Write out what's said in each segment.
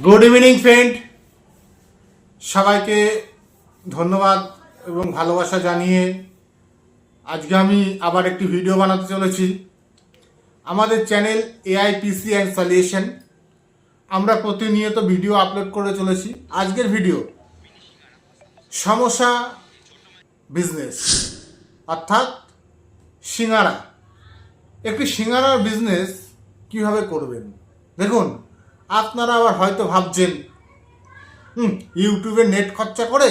Good evening friend, সবাইকে ধন্যবাদ এবং ভালোবাসা জানিয়ে আজকে আমি আবার একটি ভিডিও বানাতে চলেছি। আমাদের চ্যানেল এআইপিসি অ্যান্ড সলিউশন, আমরা প্রতিনিয়ত ভিডিও আপলোড করে চলেছি। আজকের ভিডিও সমোসা বিজনেস অর্থাৎ সিঙ্গারা। একটি সিঙ্গারার বিজনেস কিভাবে করবেন দেখুন। আপনারা আবার হয়তো ভাবছেন ইউটিউবে নেট খরচা করে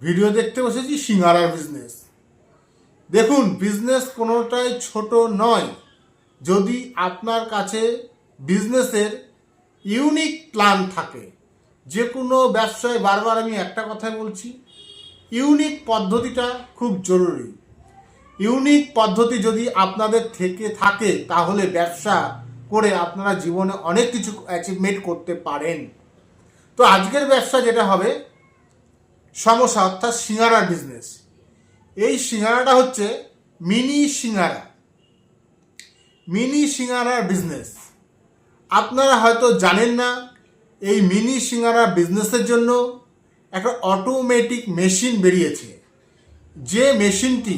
ভিডিও দেখতে বসেছি সিঙ্গারার বিজনেস। দেখুন, বিজনেস কোনোটাই ছোট নয়। যদি আপনার কাছে বিজনেসের ইউনিক প্ল্যান থাকে, যে কোনো ব্যবসায় বারবার আমি একটা কথাই বলছি, ইউনিক পদ্ধতিটা খুব জরুরি। ইউনিক পদ্ধতি যদি আপনাদের থেকে থাকে তাহলে ব্যবসা করে আপনারা জীবনে অনেক কিছু অ্যাচিভমেন্ট করতে পারেন। তো আজকের ব্যবসা যেটা হবে সমোসা অর্থাৎ সিঙ্গারার বিজনেস। এই সিঙ্গারাটা হচ্ছে মিনি সিঙ্গারা, মিনি সিঙ্গারার বিজনেস। আপনারা হয়তো জানেন না, এই মিনি সিঙ্গারার বিজনেসের জন্য একটা অটোমেটিক মেশিন বেরিয়েছে। যে মেশিনটি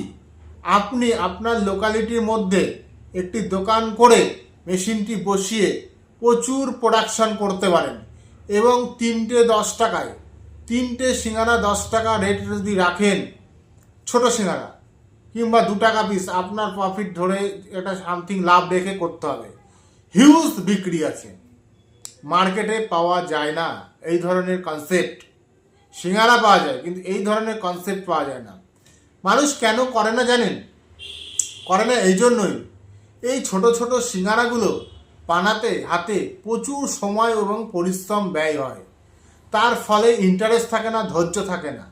আপনি আপনার লোকালিটির মধ্যে একটি দোকান করে মেশিনটি বসিয়ে প্রচুর প্রোডাকশান করতে পারেন এবং 3টে 10 টাকায়, 3টে সিঙ্গারা 10 টাকা রেট যদি রাখেন, ছোট সিঙ্গারা কিংবা 2 টাকা পিস, আপনার প্রফিট ধরে এটা সামথিং লাভ রেখে করতে হবে। হিউজ বিক্রি আছে, মার্কেটে পাওয়া যায় না এই ধরনের কনসেপ্ট। সিঙ্গারা পাওয়া যায় কিন্তু এই ধরনের কনসেপ্ট পাওয়া যায় না। মানুষ কেন করে না জানেন? করে না এই জন্যই, এই ছোট ছোট সিঙ্গারাগুলো বানাতে হাতে প্রচুর সময় এবং পরিশ্রম ব্যয় হয়। তার ফলে ইন্টারেস্ট থাকে না, ধৈর্য থাকে না।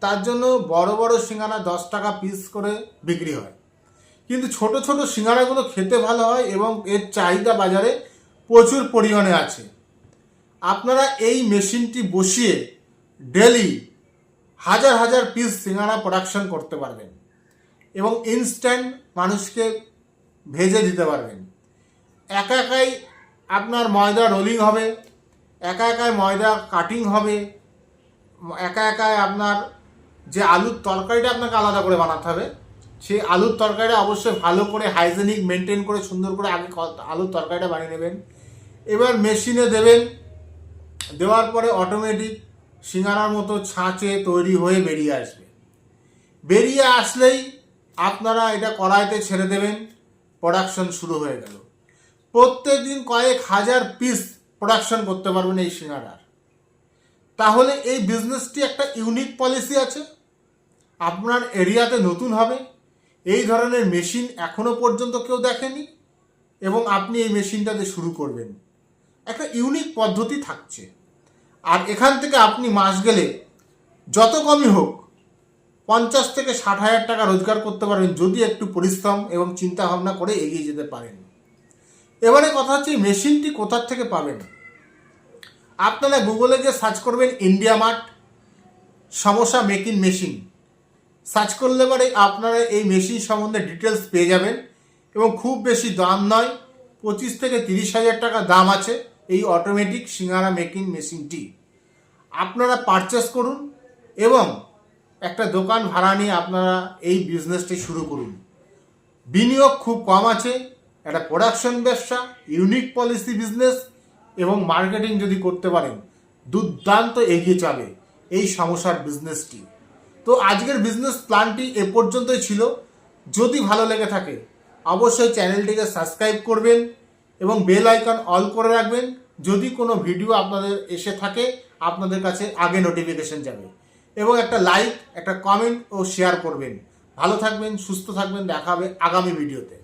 তার জন্য বড় বড় সিঙ্গারা 10 টাকা পিস করে বিক্রি হয়, কিন্তু ছোট ছোট সিঙ্গারাগুলো খেতে ভালো হয় এবং এর চাহিদা বাজারে প্রচুর পরিমাণে আছে। আপনারা এই মেশিনটি বসিয়ে ডেলি হাজার হাজার পিস সিঙ্গারা প্রোডাকশন করতে পারবেন এবং ইনস্ট্যান্ট মানুষকে ভেজে দিতে পারবেন। একা একাই আপনার ময়দা রোলিং হবে, একা একাই ময়দা কাটিং হবে, একা একাই আপনার যে আলুর তরকারিটা আপনাকে আলাদা করে বানাতে হবে, সেই আলুর তরকারিটা অবশ্যই ভালো করে হাইজেনিক মেনটেন করে সুন্দর করে আগে আলুর তরকারিটা বানিয়ে নেবেন। এবার মেশিনে দেবেন, দেওয়ার পরে অটোমেটিক সিঙ্গারার মতো ছাঁচে তৈরি হয়ে বেরিয়ে আসবে। বেরিয়ে আসলেই আপনারা এটা কড়াইতে ছেড়ে দেবেন, প্রোডাকশন শুরু হয়ে গেল। প্রত্যেক দিন কয়েক হাজার পিস প্রোডাকশন করতে পারবেন এই সিঙ্গারার। তাহলে এই বিজনেসটি একটা ইউনিক পলিসি আছে, আপনার এরিয়াতে নতুন হবে। এই ধরনের মেশিন এখনো পর্যন্ত কেউ দেখেনি এবং আপনি এই মেশিনটাতে শুরু করবেন। একটা ইউনিক পদ্ধতি থাকছে, আর এখান থেকে আপনি মাস গেলে যত কমই হোক 50 থেকে 60 হাজার টাকা রোজগার করতে পারবেন, যদি একটু পরিশ্রম এবং চিন্তা ভাবনা করে এগিয়ে যেতে পারেন। এবারে কথা হচ্ছে মেশিনটি কোথার থেকে পাবেন। আপনারা গুগলে গিয়ে সার্চ করবেন India mart samosa making machine. Search করলে পরে আপনারা এই মেশিন সম্বন্ধে ডিটেলস পেয়ে যাবেন এবং খুব বেশি দাম নয়, 25 থেকে 30 হাজার টাকা দাম আছে এই অটোমেটিক সিঙ্গারা মেকিং মেশিনটি। আপনারা পারচেস করুন এবং একটা দোকান ভাড়া নিয়ে আপনারা এই বিজনেসটি শুরু করুন। বিনিয়োগ খুব কম আছে, একটা প্রোডাকশন ব্যবসা, ইউনিক পলিসি বিজনেস এবং মার্কেটিং যদি করতে পারেন, দুর্দান্ত এগিয়ে যাবে এই সমস্যার বিজনেসটি। তো আজকের বিজনেস প্ল্যানটি এ পর্যন্তই ছিল। যদি ভালো লেগে থাকে অবশ্যই চ্যানেলটিকে সাবস্ক্রাইব করবেন এবং বেল আইকন অল করে রাখবেন। যদি কোনো ভিডিও আপনাদের এসে থাকে আপনাদের কাছে আগে নোটিফিকেশন যাবে, এবং একটা লাইক, একটা কমেন্ট ও শেয়ার করবেন। ভালো থাকবেন, সুস্থ থাকবেন, দেখা হবে আগামী ভিডিওতে।